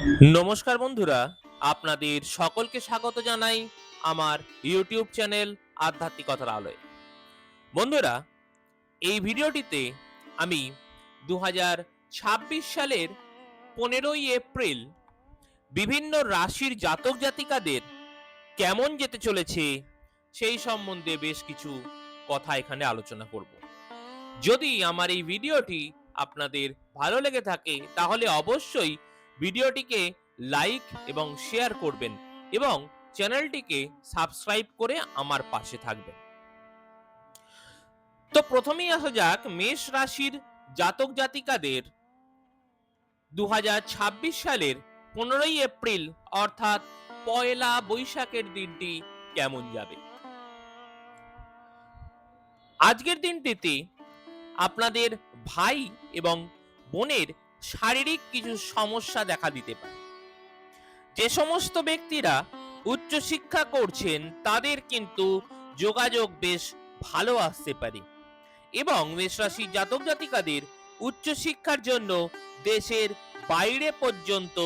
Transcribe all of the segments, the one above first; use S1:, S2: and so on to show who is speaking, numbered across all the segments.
S1: নমস্কার বন্ধুরা, আপনাদের সকলকে স্বাগত জানাই আমার ইউটিউব চ্যানেল আধ্যাত্মিকতার আলোয়। বন্ধুরা, এই ভিডিওটিতে আমি 2026 সালের 15ই এপ্রিল বিভিন্ন রাশির জাতক জাতিকাদের কেমন যেতে চলেছে সেই সম্বন্ধে বেশ কিছু কথা এখানে আলোচনা করব। যদি আমার এই ভিডিওটি আপনাদের ভালো লেগে থাকে তাহলে অবশ্যই ভিডিওটিকে লাইক এবং শেয়ার করবেন এবং চ্যানেলটিকে সাবস্ক্রাইব করে আমার পাশে থাকবেন। তো প্রথমেই আসা যাক মেষ রাশির জাতক জাতিকাদের 2026 সালের 15ই এপ্রিল অর্থাৎ পয়লা বৈশাখের দিনটি কেমন যাবে। আজকের দিনটিতে আপনাদের ভাই এবং বোনের শারীরিক কিছু সমস্যা দেখা দিতে পারে। যে সমস্ত ব্যক্তিরা উচ্চশিক্ষা করছেন তাদের কিন্তু যোগাযোগ বেশ ভালো আসতে পারে এবং মেষ রাশির জাতক জাতিকাদের উচ্চশিক্ষার জন্য দেশের বাইরে পর্যন্ত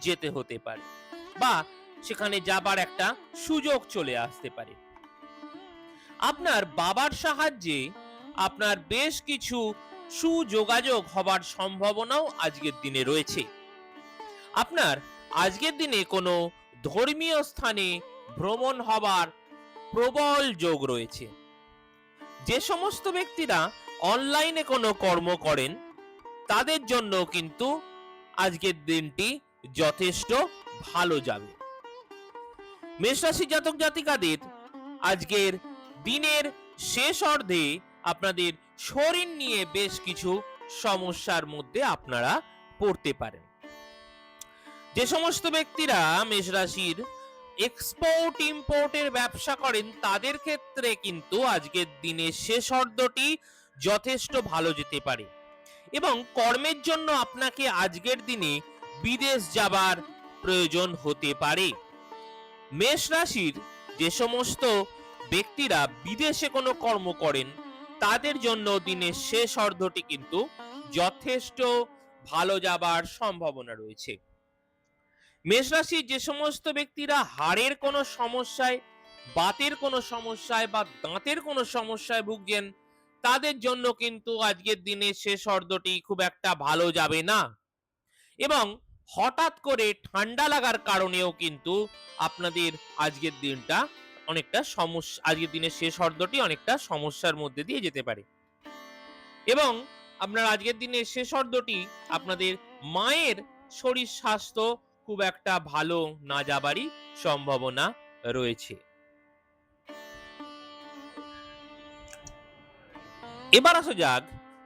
S1: যেতে হতে পারে বা সেখানে যাবার একটা সুযোগ চলে আসতে পারে। আপনার বাবার সাহায্যে আপনার বেশ কিছু সুযোগাযোগ হবার সম্ভাবনাও আজকের দিনে রয়েছে। আপনার আজকের দিনে কোনো ধর্মীয় স্থানে ভ্রমণ হবার প্রবল যোগ রয়েছে। যে সমস্ত ব্যক্তিরা অনলাইনে কোনো কর্ম করেন তাদের জন্য কিন্তু আজকের দিনটি যথেষ্ট ভালো যাবে। মেষ রাশি জাতক জাতিকাদের আজকের দিনের শেষ অর্ধে আপনাদের শরীর নিয়ে বেশ কিছু সমস্যার মধ্যে আপনারা পড়তে পারেন। যে সমস্ত ব্যক্তিরা মেষ রাশির এক্সপোর্ট ইম্পোর্টের ব্যবসা করেন তাদের ক্ষেত্রে কিন্তু আজকের দিনের শেষ অর্ধটি যথেষ্ট ভালো যেতে পারে এবং কর্মের জন্য আপনাকে আজকের দিনে বিদেশ যাবার প্রয়োজন হতে পারে। মেষ রাশির যে সমস্ত ব্যক্তিরা বিদেশে কোনো কর্ম করেন তাদের জন্য দিনের শেষ অর্ধটি কিন্তু যথেষ্ট ভালো যাবার সম্ভাবনা রয়েছে। মেষ রাশির যে সমস্ত ব্যক্তিরা হাড়ের কোনো সমস্যায়, বাতের কোনো সমস্যায় বা দাঁতের কোনো সমস্যায় ভুগছেন তাদের জন্য কিন্তু আজকের দিনের শেষ অর্ধটি খুব একটা ভালো যাবে না এবং হঠাৎ করে ঠান্ডা লাগার কারণেও কিন্তু আপনাদের আজকের দিনটা অনেকটা সমস্যা, আজকের দিনের শেষ অর্ধটি অনেকটা সমস্যার মধ্যে দিয়ে যেতে পারে এবং আপনার আজকের দিনের শেষ অর্ধটি আপনাদের মায়ের শরীর স্বাস্থ্য খুব একটা ভালো না যাবারই সম্ভাবনা রয়েছে। এবার আসা যাক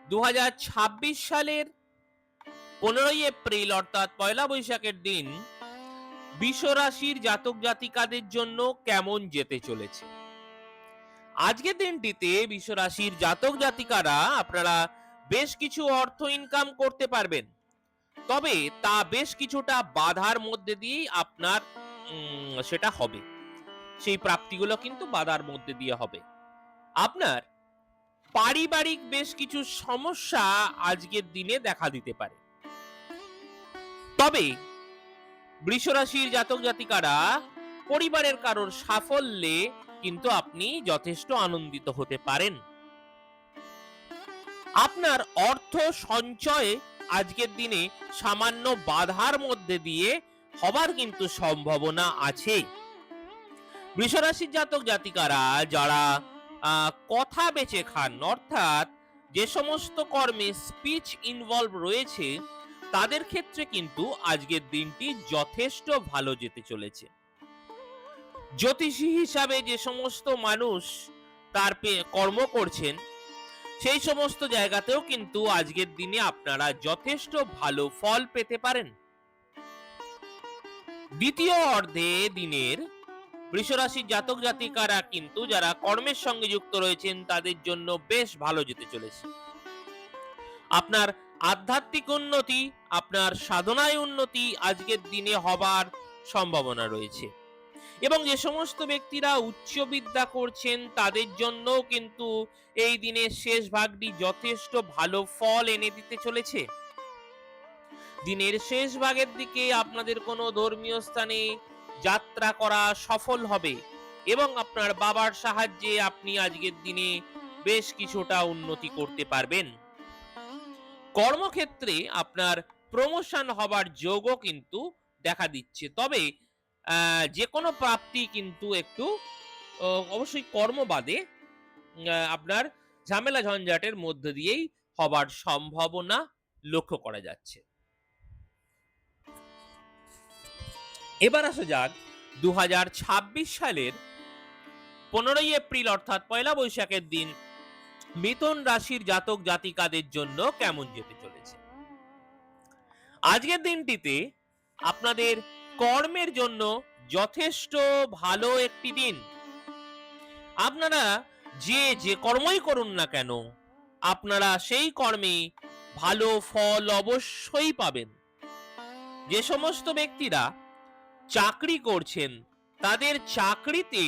S1: 2026 সালের 15ই এপ্রিল অর্থাৎ পয়লা বৈশাখের দিন বৃষ রাশির জাতক জাতিকাদের জন্য কেমন যেতে চলেছে। আজকের দিনটিতে বৃষ রাশির জাতক জাতিকারা আপনারা বেশ কিছু অর্থ ইনকাম করতে পারবেন, তবে তা বেশ কিছুটা বাধার মধ্যে দিয়েই আপনার সেটা হবে। সেই প্রাপ্তিগুলো কিন্তু বাধার মধ্যে দিয়ে হবে। আপনার পারিবারিক বেশ কিছু সমস্যা আজকের দিনে দেখা দিতে পারে, তবে বৃষ রাশির জাতক জাতিকারা পরিবারের কারোর সাফল্যে কিন্তু আপনি যথেষ্ট আনন্দিত হতে পারেন। আপনার অর্থ সঞ্চয়ে আজকের দিনে সামান্য বাধার মধ্যে দিয়ে হবার কিন্তু সম্ভাবনা আছে। বৃষ রাশির জাতক জাতিকারা যারা কথা বেঁচে খান অর্থাৎ যে সমস্ত কর্মে স্পিচ ইনভলভ রয়েছে তাদের ক্ষেত্রে কিন্তু আজকের দিনটি যথেষ্ট ভালো যেতে চলেছে। জ্যোতিষী হিসাবে যে সমস্ত মানুষ তার কর্ম করছেন সেই সমস্ত জায়গাতেও কিন্তু আজকের দিনে আপনারা যথেষ্ট ভালো ফল পেতে পারেন। দ্বিতীয় অর্ধে দিনের বৃষ রাশির জাতক জাতিকারা কিন্তু যারা কর্মের সঙ্গে যুক্ত রয়েছেন তাদের জন্য বেশ ভালো যেতে চলেছে। আপনার আধ্যাত্মিক উন্নতি, আপনার সাধনায় উন্নতি আজকের দিনে হবার সম্ভাবনা রয়েছে এবং যে সমস্ত ব্যক্তিরা উচ্চ বিদ্যা করছেন তাদের জন্য কিন্তু এই দিনের শেষ ভাগটি যথেষ্ট ভালো ফল এনে দিতে চলেছে। দিনের শেষ ভাগের দিকে আপনাদের কোনো ধর্মীয় স্থানে যাত্রা করা সফল হবে এবং আপনার বাবার সাহায্যে আপনি আজকের দিনে বেশ কিছুটা উন্নতি করতে পারবেন। কর্মক্ষেত্রে আপনার প্রমোশন হবার যোগও কিন্তু দেখা দিচ্ছে, তবে যে কোনো প্রাপ্তি কিন্তু একটু অবশ্যই কর্ম বাদে আপনার ঝামেলা ঝঞ্ঝাটের মধ্য দিয়েই হবার সম্ভাবনা লক্ষ্য করা যাচ্ছে। এবার আসা যাক 2026 সালের 15ই এপ্রিল অর্থাৎ পয়লা বৈশাখের দিন মিথুন রাশির জাতক জাতিকাদের জন্য কেমন যেতে চলেছে। আজকের দিনটিতে আপনাদের কর্মের জন্য যথেষ্ট ভালো একটি দিন। আপনারা যে কর্মই করুন না কেন, আপনারা সেই কর্মে ভালো ফল অবশ্যই পাবেন। যে সমস্ত ব্যক্তিরা চাকরি করছেন তাদের চাকরিতে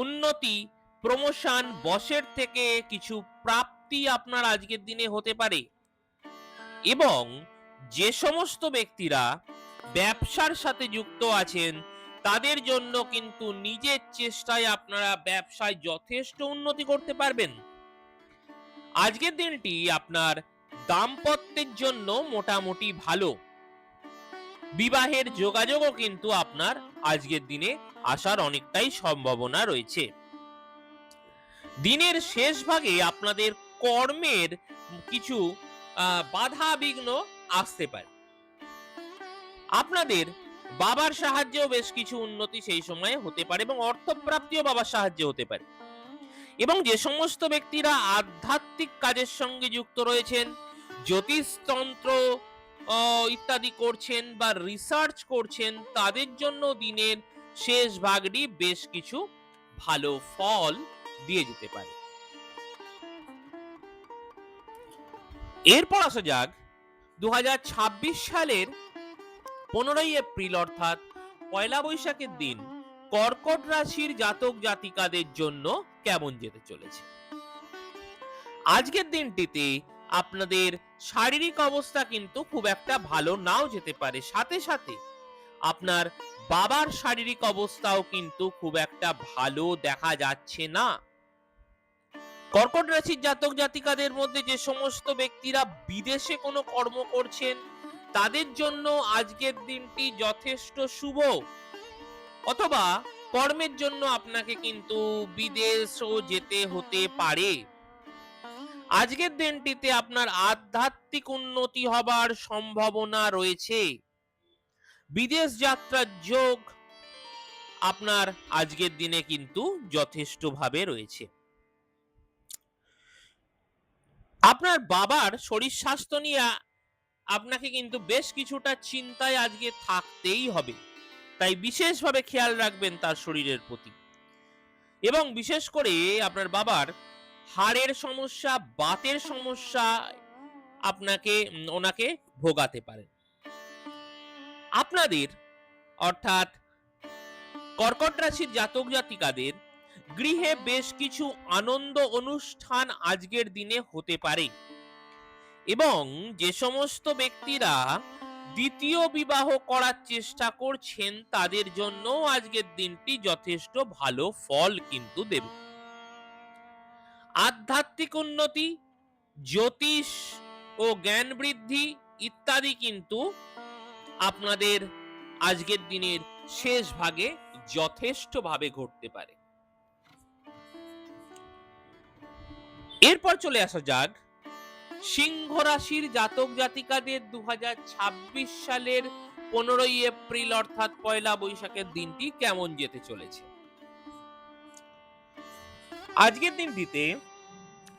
S1: উন্নতি, প্রমোশন, বসের থেকে কিছু প্রাপ্তি আপনার আজকের দিনে হতে পারে। এবং যে সমস্ত ব্যক্তিরা ব্যবসার সাথে যুক্ত আছেন তাদের জন্য কিন্তু নিজের চেষ্টায় আপনারা ব্যবসায় যথেষ্ট উন্নতি করতে পারবেন। আজকের দিনটি আপনার দাম্পত্যের জন্য মোটামুটি ভালো। বিবাহের যোগাযোগও কিন্তু আপনার আজকের দিনে আসার অনেকটাই সম্ভাবনা রয়েছে। দিনের শেষ ভাগে আপনাদের কর্মের কিছু বাধা বিঘ্ন আসতে পারে। আপনাদের বাবার সাহায্যেও বেশ কিছু উন্নতি সেই সময়ে হতে পারে এবং অর্থপ্রাপ্তিও বাবার সাহায্যে হতে পারে। এবং যে সমস্ত ব্যক্তিরা আধ্যাত্মিক কাজের সঙ্গে যুক্ত রয়েছেন, জ্যোতিষতন্ত্র ইত্যাদি করছেন বা রিসার্চ করছেন, তাদের জন্য দিনের শেষ ভাগটি বেশ কিছু ভালো ফল দিয়ে যেতে পারে। এরপর আসা যাক 2026 সালের 15ই এপ্রিল অর্থাৎ পয়লা বৈশাখের দিন কর্কট রাশির জাতক জাতিকাদের জন্য কেমন যেতে চলেছে। আজকের দিনটিতে আপনাদের শারীরিক অবস্থা কিন্তু খুব একটা ভালো নাও যেতে পারে, সাথে সাথে আপনার বাবার শারীরিক অবস্থাও কিন্তু খুব একটা ভালো দেখা যাচ্ছে না। কর্কট রাশির জাতক জাতিকাদের মধ্যে যে সমস্ত ব্যক্তিরা বিদেশে কোনো কর্ম করছেন তাদের জন্য আজকের দিনটি যথেষ্ট শুভ, অথবা কর্মের জন্য আপনাকে কিন্তু বিদেশও যেতে হতে পারে। আজকের দিনটিতে আপনার আধ্যাত্মিক উন্নতি হবার সম্ভাবনা রয়েছে। বিদেশ যাত্রার যোগ আপনার আজকের দিনে কিন্তু যথেষ্টভাবে রয়েছে। আপনার বাবার শরীর স্বাস্থ্য নিয়ে আপনাকে কিন্তু বেশ কিছুটা চিন্তায় আজকে থাকতেই হবে, তাই বিশেষভাবে খেয়াল রাখবেন তার শরীরের প্রতি। এবং বিশেষ করে আপনার বাবার হাড়ের সমস্যা, বাতের সমস্যা ওনাকে ভোগাতে পারে। আপনাদের অর্থাৎ কর্কট রাশির জাতক জাতিকাদের গৃহে বেশ কিছু আনন্দ অনুষ্ঠান আজকের দিনে হতে পারে। এবং যে সমস্ত ব্যক্তিরা দ্বিতীয় বিবাহ করার চেষ্টা করছেন তাদের জন্য আজকের দিনটি যথেষ্ট ভালো ফল কিন্তু দেবে। আধ্যাত্মিক উন্নতি, জ্যোতিষ ও জ্ঞান বৃদ্ধি ইত্যাদি কিন্তু আপনাদের আজকের দিনের শেষ ভাগে যথেষ্টভাবে ঘটতে পারে। এরপর চলে আসা যাক সিংহ রাশির জাতক জাতিকাদের 2026 সালের 15ই এপ্রিল অর্থাৎ পয়লা বৈশাখের দিনটি কেমন যেতে চলেছে। আজকের দিনটিতে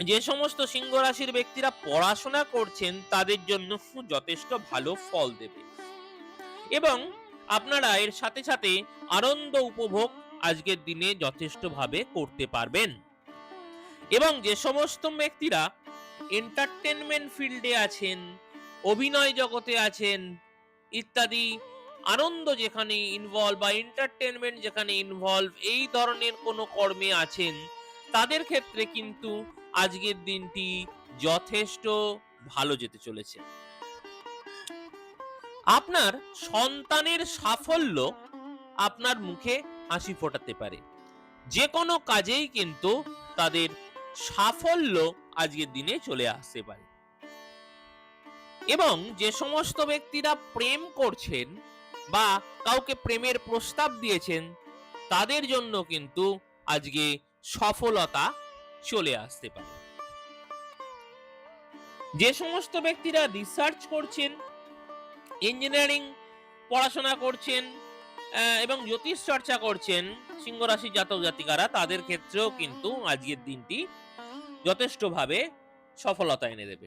S1: যে সমস্ত সিংহ রাশির ব্যক্তিরা পড়াশোনা করছেন তাদের জন্য যথেষ্ট ভালো ফল দেবে এবং আপনারা এর সাথে সাথে আনন্দ উপভোগ আজকের দিনে যথেষ্টভাবে করতে পারবেন। এবং যে সমস্ত ব্যক্তিরা এন্টারটেনমেন্ট ফিল্ডে আছেন, অভিনয় জগতে আছেন ইত্যাদি, আনন্দ যেখানে ইনভলভ বা এন্টারটেনমেন্ট যেখানে ইনভলভ, এই ধরনের কোনো কর্মে আছেন তাদের ক্ষেত্রে কিন্তু আজকের দিনটি যথেষ্ট ভালো যেতে চলেছে। আপনার সন্তানের সাফল্য আপনার মুখে হাসি ফোটাতে পারে। যে কোনো কাজেই কিন্তু তাদের সাফল্য আজকের দিনে চলে আসতে পারে। এবং যে সমস্ত ব্যক্তিরা প্রেম করছেন বা কাউকে প্রেমের প্রস্তাব দিয়েছেন, তাদের জন্য কিন্তু আজকে সফলতা চলে আসতে পারে। যে সমস্ত ব্যক্তিরা রিসার্চ করছেন, ইঞ্জিনিয়ারিং পড়াশোনা করছেন এবং জ্যোতিষ চর্চা করছেন, সিংহ রাশির জাতক জাতিকারা, তাদের ক্ষেত্রেও কিন্তু আজকের দিনটি যথেষ্টভাবে সফলতা এনে দেবে।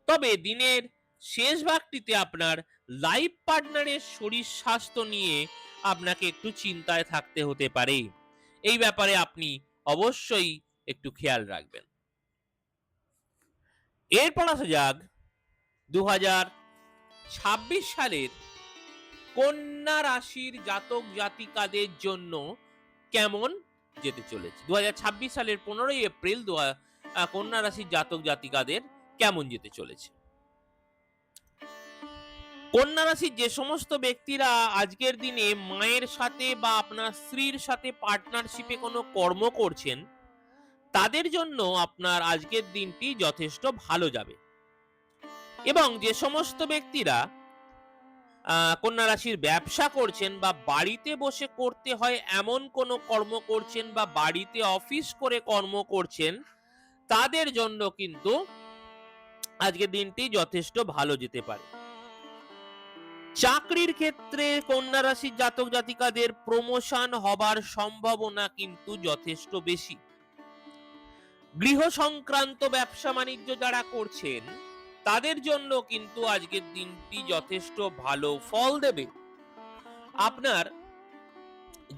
S1: তবে দিনের শেষ ভাগটিতে আপনার লাইফ পার্টনারের শরীর স্বাস্থ্য নিয়ে আপনাকে একটু চিন্তায় থাকতে হতে পারে। এই ব্যাপারে আপনি অবশ্যই একটু খেয়াল রাখবেন। এরপর আসা যাক 2026 সালের কন্যা রাশির জাতক জাতিকাদের জন্য কেমন যেতে চলেছে। 2026 সালের 15ই এপ্রিল কন্যা রাশির জাতক জাতিকাদের কেমন যেতে চলেছে। কন্যা রাশির যে সমস্ত ব্যক্তিরা আজকের দিনে মায়ের সাথে বা আপনার স্ত্রীর সাথে পার্টনারশিপে কোনো কর্ম করছেন, তাদের জন্য আপনার আজকের দিনটি যথেষ্ট ভালো যাবে। এবং যে সমস্ত ব্যক্তিরা কন্যা রাশির ব্যবসা করছেন বা বাড়িতে বসে করতে হয় এমন কোনো কর্ম করছেন বা বাড়িতে অফিস করে কর্ম করছেন, তাদের জন্য কিন্তু আজকের দিনটি যথেষ্ট ভালো যেতে পারে। চাকরির ক্ষেত্রে কন্যা রাশির জাতক জাতিকাদের প্রমোশন হবার সম্ভাবনা কিন্তু যথেষ্ট বেশি। গৃহ সংক্রান্ত ব্যবসা বাণিজ্য যারা করছেন, তাদের জন্য কিন্তু আজকের দিনটি যথেষ্ট ভালো ফল দেবে। আপনার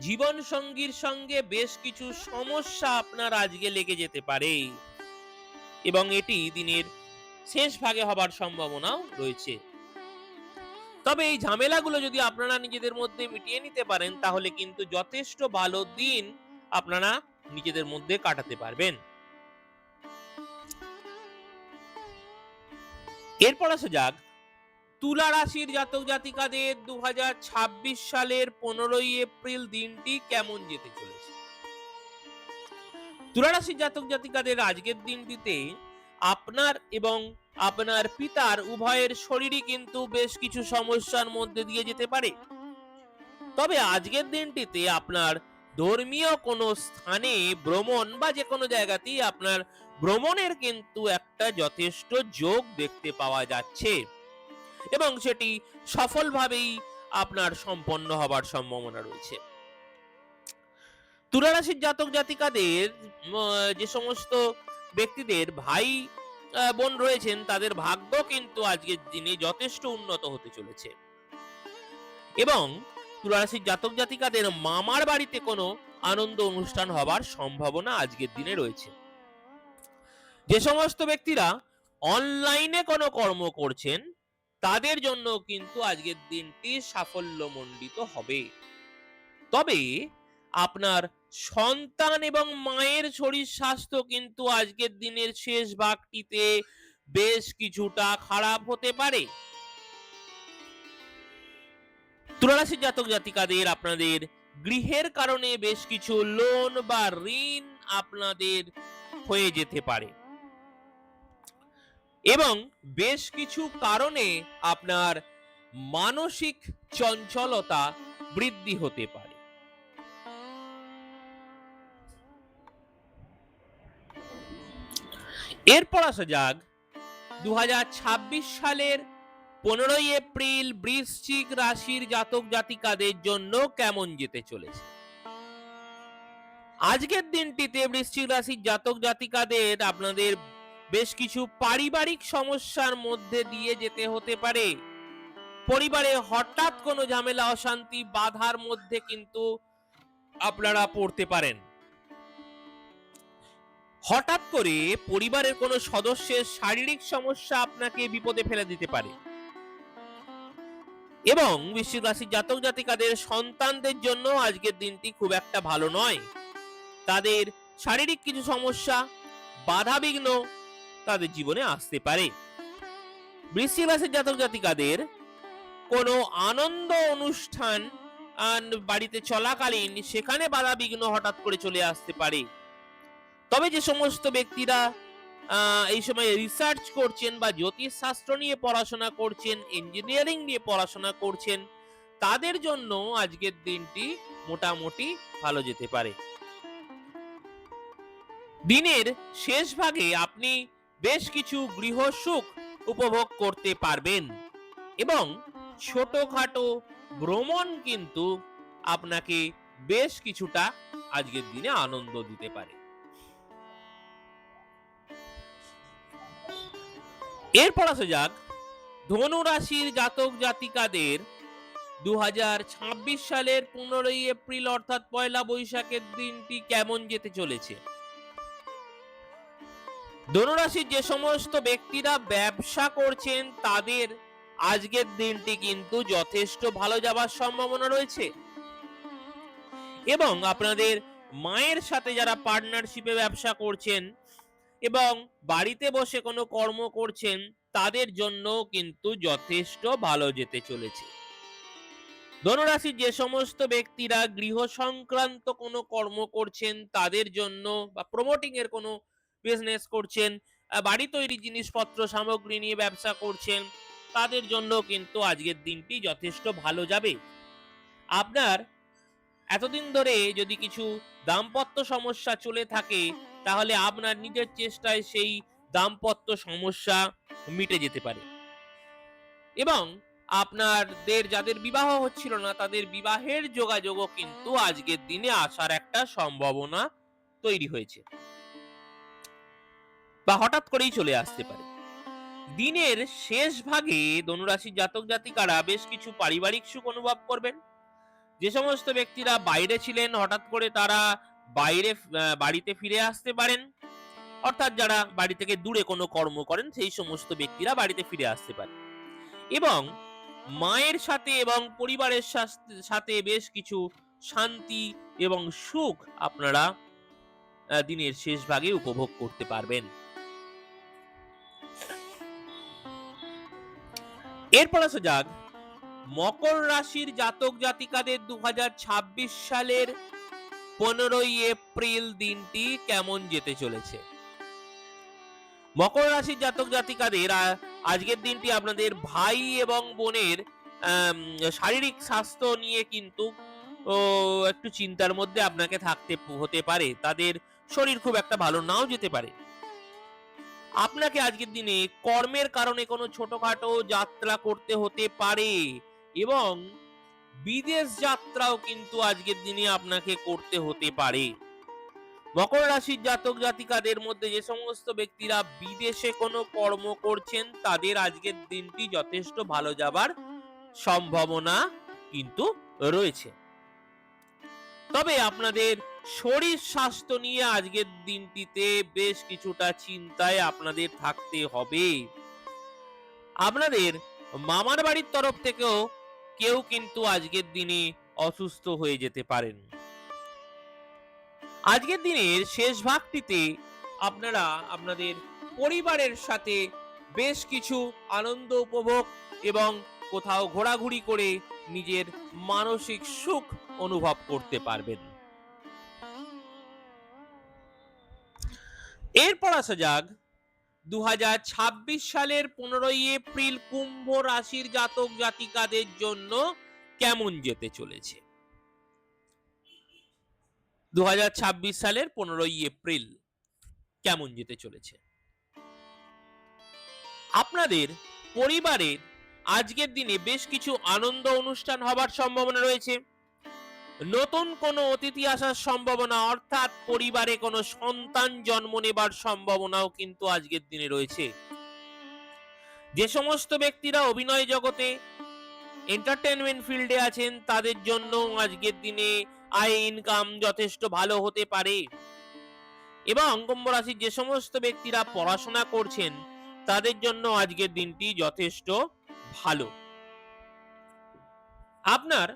S1: জীবন সঙ্গীর সঙ্গে বেশ কিছু সমস্যা আপনার আজকে লেগে যেতে পারে এবং এটি দিনের শেষ ভাগে হবার সম্ভাবনাও রয়েছে। তবে এই ঝামেলাগুলো যদি আপনারা নিজেদের মধ্যে মিটিয়ে নিতে পারেন, তাহলে কিন্তু যথেষ্ট ভালো দিন আপনারা নিজেদের মধ্যে কাটাতে পারবেন। এরপর আসা যাক তুলা রাশির জাতক জাতিকাদের 2026 সালের 15ই এপ্রিল দিনটি কেমন যেতে চলেছে। তুলা রাশির জাতক জাতিকাদের আজকের দিনটিতে আপনার এবং আপনার পিতার উভয়ের শরীরই কিন্তু বেশ কিছু সমস্যার মধ্যে দিয়ে যেতে পারে। তবে আজকের দিনটিতে আপনার ধর্মীয় কোনো স্থানে ভ্রমণ বা যে কোনো জায়গাতেই আপনার ভ্রমণের কিন্তু একটা যথেষ্ট যোগ দেখতে পাওয়া যাচ্ছে এবং সেটি সফলভাবেই আপনার সম্পন্ন হবার সম্ভাবনা রয়েছে। তুলা রাশির জাতক জাতিকাদের যে সমস্ত ব্যক্তিদের ভাই বোন রয়েছেন, তাদের ভাগ্য কিন্তু আজকের দিনে যথেষ্ট উন্নত হতে চলেছে এবং তুলা রাশির জাতক জাতিকাদের মামার বাড়িতে কোনো আনন্দ অনুষ্ঠান হবার সম্ভাবনা আজকের দিনে রয়েছে। যে সমস্ত ব্যক্তিরা অনলাইনে কোনো কর্ম করছেন, তাদের জন্য কিন্তু আজকের দিনটি সাফল্যমণ্ডিত হবে। তবে আপনার সন্তান এবং মায়ের শরীর স্বাস্থ্য কিন্তু আজকের দিনের শেষ ভাগটিতে বেশ কিছুটা খারাপ হতে পারে। তুলা রাশির জাতক জাতিকাদের আপনাদের গৃহের কারণে বেশ কিছু লোন বা ঋণ আপনাদের হয়ে যেতে পারে এবং বেশ কিছু কারণে আপনার মানসিক চঞ্চলতা বৃদ্ধি হতে পারে। এরপর আসা যাক 2026 সালের 15ই এপ্রিল বৃশ্চিক রাশির জাতক জাতিকাদের জন্য কেমন যেতে চলেছে। আজকের দিনটিতে বৃশ্চিক রাশির জাতক জাতিকাদের আপনাদের বেশ কিছু পারিবারিক সমস্যার মধ্যে দিয়ে যেতে হতে পারে। পরিবারে হঠাৎ কোনো ঝামেলা অশান্তি বাধার মধ্যে কিন্তু আপনারা পড়তে পারেন। হঠাৎ করে পরিবারের কোনো সদস্যের শারীরিক সমস্যা আপনাকে বিপদে ফেলে দিতে পারে এবং বৃশ্চিক রাশির জাতক জাতিকাদের সন্তানদের জন্য আজকের দিনটি খুব একটা ভালো নয়। তাদের শারীরিক কিছু সমস্যা বাধা বিঘ্ন তাদের জীবনে আসতে পারে। বৃশ্চিক রাশির জাতক জাতিকাদের কোনো আনন্দ অনুষ্ঠান বাড়িতে চলাকালীন সেখানে বাধা বিঘ্ন হঠাৎ করে চলে আসতে পারে। তবে যে সমস্ত ব্যক্তিরা এই সময় রিসার্চ করছেন বা জ্যোতিষশাস্ত্র নিয়ে পড়াশোনা করছেন, ইঞ্জিনিয়ারিং নিয়ে পড়াশোনা করছেন, তাদের জন্য আজকের দিনটি মোটামুটি ভালো যেতে পারে। দিনের শেষ ভাগে আপনি বেশ কিছু গৃহ সুখ উপভোগ করতে পারবেন এবং ছোটখাটো ভ্রমণ কিন্তু আপনাকে বেশ কিছুটা আজকের দিনে আনন্দ দিতে পারে। এরপর আসা যাক ধনু রাশির জাতক জাতিকাদের 2026 সালের 15ই এপ্রিল অর্থাৎ পয়লা বৈশাখের দিনটি কেমন যেতে চলেছে। ধনুরাশির যে সমস্ত ব্যক্তিরা ব্যবসা করছেন তাদের আজকের দিনটি কিন্তু যথেষ্ট ভালো যাবার সম্ভাবনা রয়েছে এবং আপনাদের মায়ের সাথে যারা পার্টনারশিপে ব্যবসা করছেন এবং বাড়িতে বসে কোনো কর্ম করছেন তাদের জন্য কিন্তু যথেষ্ট ভালো যেতে চলেছে। ধনুরাশির যে সমস্ত ব্যক্তিরা গৃহ সংক্রান্ত কোনো কর্ম করছেন তাদের জন্য বা প্রমোটিং এর কোনো বিজনেস করছেন, বাড়ি তৈরি জিনিসপত্র সামগ্রী নিয়ে ব্যবসা করছেন, তাদের জন্য কিন্তু আজকের দিনটি যথেষ্ট ভালো যাবে। আপনার এতদিন ধরে যদি কিছু দাম্পত্য সমস্যা চলে থাকে তাহলে আপনার নিজের চেষ্টায় সেই দাম্পত্য সমস্যা মিটে যেতে পারে এবং আপনাদের যাদের বিবাহ হচ্ছিল না তাদের বিবাহের যোগাযোগও কিন্তু আজকের দিনে আসার একটা সম্ভাবনা তৈরি হয়েছে বা হঠাৎ করেই চলে আসতে পারে। দিনের শেষ ভাগে ধনুরাশির জাতক জাতিকারা বেশ কিছু পারিবারিক সুখ অনুভব করবেন। যে সমস্ত ব্যক্তিরা বাইরে ছিলেন হঠাৎ করে তারা বাড়িতে ফিরে আসতে পারেন, অর্থাৎ যারা বাড়ি থেকে দূরে কোনো কর্ম করেন সেই সমস্ত ব্যক্তিরা বাড়িতে ফিরে আসতে পারেন এবং মায়ের সাথে এবং পরিবারের সাথে বেশ কিছু শান্তি এবং সুখ আপনারা দিনের শেষ ভাগে উপভোগ করতে পারবেন। এরপর আসা যাক মকর রাশির জাতক জাতিকাদের 2026 সালের 15ই এপ্রিল দিনটি কেমন যেতে চলেছে। মকর রাশির জাতক জাতিকাদের আজকের দিনটি আপনাদের ভাই এবং বোনের শারীরিক স্বাস্থ্য নিয়ে কিন্তু একটু চিন্তার মধ্যে আপনাকে থাকতে হতে পারে। তাদের শরীর খুব একটা ভালো নাও যেতে পারে। আপনাকে আজকের দিনে কর্মের কারণে কোনো ছোটখাটো যাত্রা করতে হতে পারে এবং বিদেশ যাত্রাও কিন্তু আজকের দিনে আপনাকে করতে হতে পারে। মকর রাশির জাতক জাতিকাদের মধ্যে যে সমস্ত ব্যক্তিরা বিদেশে কোনো কর্ম করছেন তাদের আজকের দিনটি যথেষ্ট ভালো যাবার সম্ভাবনা কিন্তু রয়েছে। তবে আপনাদের শরীর স্বাস্থ্য নিয়ে আজকের দিনটিতে বেশ কিছুটা চিন্তায় আপনাদের থাকতে হবে। আপনাদের মামার বাড়ির তরফ থেকেও কেউ কিন্তু আজকের দিনে অসুস্থ হয়ে যেতে পারেন। আজকের দিনের শেষ ভাগটিতে আপনারা আপনাদের পরিবারের সাথে বেশ কিছু আনন্দ উপভোগ এবং কোথাও ঘোরাঘুরি করে নিজের মানসিক সুখ অনুভব করতে পারবেন। এরপর আসা যাক 2026 সালের 15ই এপ্রিল কুম্ভ রাশির জাতক জাতিকাদের জন্য কেমন যেতে চলেছে। 2026 সালের 15ই এপ্রিল কেমন যেতে চলেছে। আপনাদের পরিবারের আজকের দিনে বেশ কিছু আনন্দ অনুষ্ঠান হবার সম্ভাবনা রয়েছে। নতুন কোনো অতিথি আসার সম্ভাবনা, অর্থাৎ পরিবারে কোনো সন্তান জন্ম নেবার সম্ভাবনাও কিন্তু আজকের দিনে রয়েছে। যে সমস্ত ব্যক্তিরা অভিনয় জগতে এন্টারটেইনমেন্ট ফিল্ডে আছেন তাদের জন্য আজকের দিনে আয় ইনকাম যথেষ্ট ভালো হতে পারে এবং কুম্ভ রাশির যে সমস্ত ব্যক্তিরা পড়াশোনা করছেন তাদের জন্য আজকের দিনটি যথেষ্ট ভালো। আপনার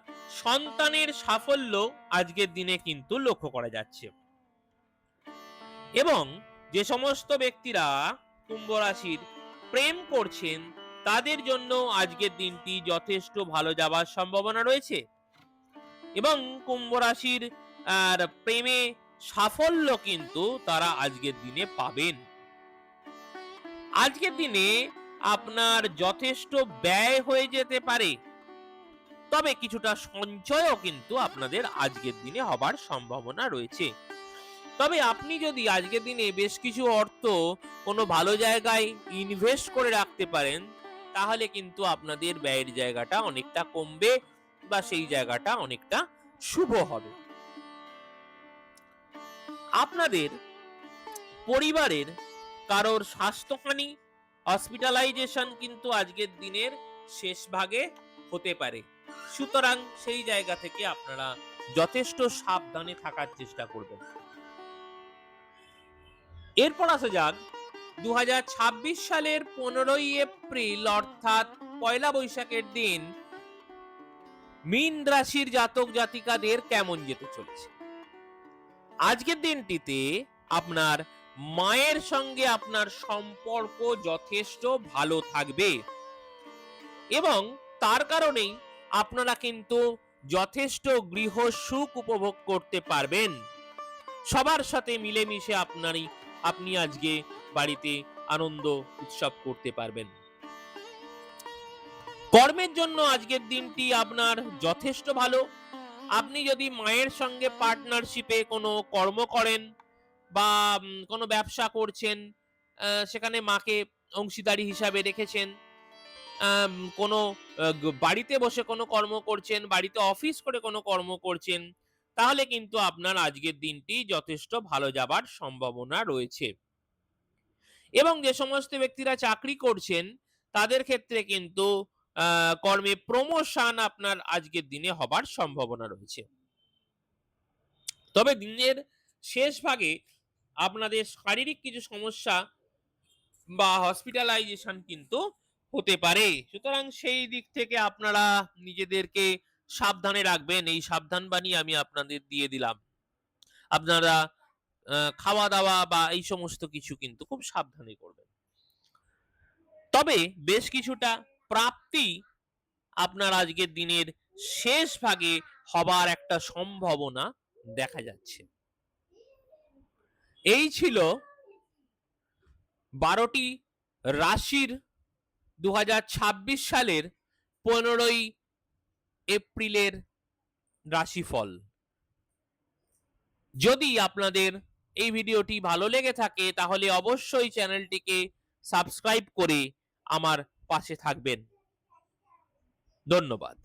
S1: সন্তানের সাফল্য আজকের দিনে কিন্তু লক্ষ্য করা যাচ্ছে এবং যে সমস্ত ব্যক্তিরা কুম্ভ রাশির প্রেম করছেন তাদের জন্য আজকের দিনটি যথেষ্ট ভালো যাবার সম্ভাবনা রয়েছে এবং কুম্ভ রাশির প্রেমে সাফল্য কিন্তু তারা আজকের দিনে পাবেন। আজকের দিনে আপনার যথেষ্ট ব্যয় হয়ে যেতে পারে, তবে কিছুটা সঞ্চয়ও কিন্তু আপনাদের আজকের দিনে হবার সম্ভাবনা রয়েছে। তবে আপনি যদি আজকের দিনে বেশ কিছু অর্থ কোনো ভালো জায়গায় ইনভেস্ট করে রাখতে পারেন, তাহলে কিন্তু আপনাদের ব্যয়ের জায়গাটা অনেকটা কমবে বা সেই জায়গাটা অনেকটা শুভ হবে। আপনাদের পরিবারের কারোর স্বাস্থ্যহানি, হসপিটালাইজেশন কিন্তু আজকের দিনের শেষ ভাগে হতে পারে, সুতরাং সেই জায়গা থেকে আপনারা যথেষ্ট সাবধানে থাকার চেষ্টা করবেন। এরপর আসা যাক 2026 সালের 15ই এপ্রিল অর্থাৎ পয়লা বৈশাখের দিন মীন রাশির জাতক জাতিকাদের কেমন যেতে চলেছে। আজকের দিনটিতে আপনার মায়ের সঙ্গে আপনার সম্পর্ক যথেষ্ট ভালো থাকবে এবং তার কারণেই আপনারা কিন্তু যথেষ্ট গৃহ সুখ উপভোগ করতে পারবেন। সবার সাথে মিলেমিশে আপনি আজকে বাড়িতে আনন্দ উৎসব করতে পারবেন। কর্মের জন্য আজকের দিনটি আপনার যথেষ্ট ভালো। আপনি যদি মায়ের সঙ্গে পার্টনারশিপে কোনো কর্ম করেন বা কোনো ব্যবসা করছেন, সেখানে মাকে অংশীদারি হিসাবে রেখেছেন, কোনো বাড়িতে বসে কোনো কর্ম করছেন, বাড়িতে অফিস করে কোনো কর্ম করছেন, তাহলে কিন্তু আপনার আজকের দিনটি যথেষ্ট ভালো যাবার সম্ভাবনা রয়েছে। এবং যে সমস্ত ব্যক্তিরা চাকরি করছেন তাদের ক্ষেত্রে কিন্তু কর্মে প্রমোশন আপনার আজকের দিনে হবার সম্ভাবনা রয়েছে। তবে দিনের শেষ ভাগে আপনাদের শারীরিক কিছু সমস্যা বা হসপিটালাইজেশন কিন্তু হতে পারে, সুতরাং সেই দিক থেকে আপনারা নিজেদেরকে সাবধানে রাখবেন। এই সাবধান বাণী আমি আপনাদের দিয়ে দিলাম। আপনারা খাওয়া দাওয়া বা এই সমস্ত কিছু কিন্তু খুব সাবধানে করবেন। তবে বেশ কিছুটা প্রাপ্তি আপনার আজকের দিনের শেষ ভাগে হবার একটা সম্ভাবনা দেখা যাচ্ছে। এই ছিল 12টি রাশির 2026 সালের 15ই এপ্রিলের রাশিফল। যদি আপনাদের এই ভিডিওটি ভালো লেগে থাকে তাহলে অবশ্যই চ্যানেলটিকে সাবস্ক্রাইব করে আমার পাশে থাকবেন। ধন্যবাদ।